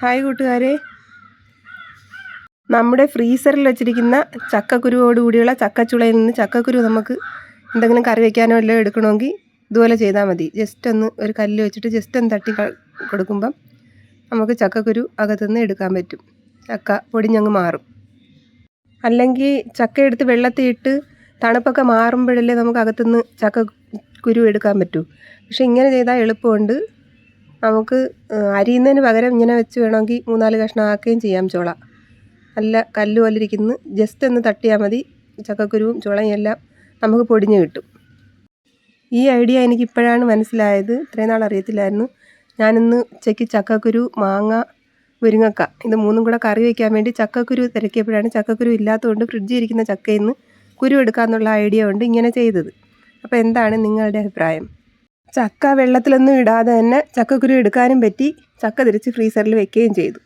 Hi കൂട്ടുകാരെ, നമ്മുടെ ഫ്രീസറിൽ വെച്ചിരിക്കുന്ന ചക്കക്കുരുവോടുകൂടിയുള്ള ചക്കച്ചുളയിൽ നിന്ന് ചക്കക്കുരു നമുക്ക് എന്തെങ്കിലും കറി വയ്ക്കാനോ എല്ലാം എടുക്കണമെങ്കിൽ ഇതുപോലെ ചെയ്താൽ മതി. ജസ്റ്റ് ഒന്ന് ഒരു കല്ല് വെച്ചിട്ട് ജസ്റ്റ് ഒന്ന് തട്ടി കൊടുക്കുമ്പം നമുക്ക് ചക്കക്കുരു അകത്തുനിന്ന് എടുക്കാൻ പറ്റും. ചക്ക പൊടിഞ്ഞങ്ങ് മാറും. അല്ലെങ്കിൽ ചക്ക എടുത്ത് വെള്ളത്തിൽ ഇട്ട് തണുപ്പൊക്കെ മാറുമ്പോഴല്ലേ നമുക്ക് അകത്തുനിന്ന് ചക്കക്കുരു എടുക്കാൻ പറ്റൂ. പക്ഷെ ഇങ്ങനെ ചെയ്താൽ എളുപ്പമുണ്ട്. നമുക്ക് അരിയുന്നതിന് പകരം ഇങ്ങനെ വെച്ച് വേണമെങ്കിൽ 3-4 കഷ്ണം ആക്കുകയും ചെയ്യാം. ചുള നല്ല കല്ല് പോലെ ഇരിക്കുന്നു. ജസ്റ്റ് ഒന്ന് തട്ടിയാൽ മതി, ചക്കക്കുരുവും ചുളയും എല്ലാം നമുക്ക് പൊടിഞ്ഞ് കിട്ടും. ഈ ഐഡിയ എനിക്കിപ്പോഴാണ് മനസ്സിലായത്. ഇത്രയും നാൾ അറിയത്തില്ലായിരുന്നു. ഞാനിന്ന് ഉച്ചയ്ക്ക് ചക്കക്കുരു, മാങ്ങ, മുരിങ്ങക്ക ഇത് മൂന്നും കൂടെ കറി വയ്ക്കാൻ വേണ്ടി ചക്കക്കുരു തിരക്കിയപ്പോഴാണ് ചക്കക്കുരു ഇല്ലാത്തതുകൊണ്ട് ഫ്രിഡ്ജിൽ ഇരിക്കുന്ന ചക്കയിൽ നിന്ന് കുരു എടുക്കാമെന്നുള്ള ഐഡിയ കൊണ്ട് ഇങ്ങനെ ചെയ്തത്. അപ്പോൾ എന്താണ് നിങ്ങളുടെ അഭിപ്രായം? ചക്ക വെള്ളത്തിലൊന്നും ഇടാതെ തന്നെ ചക്കക്കുരു എടുക്കാനും പറ്റി. ചക്ക തിരിച്ച് ഫ്രീസറിൽ വെക്കുകയും ചെയ്തു.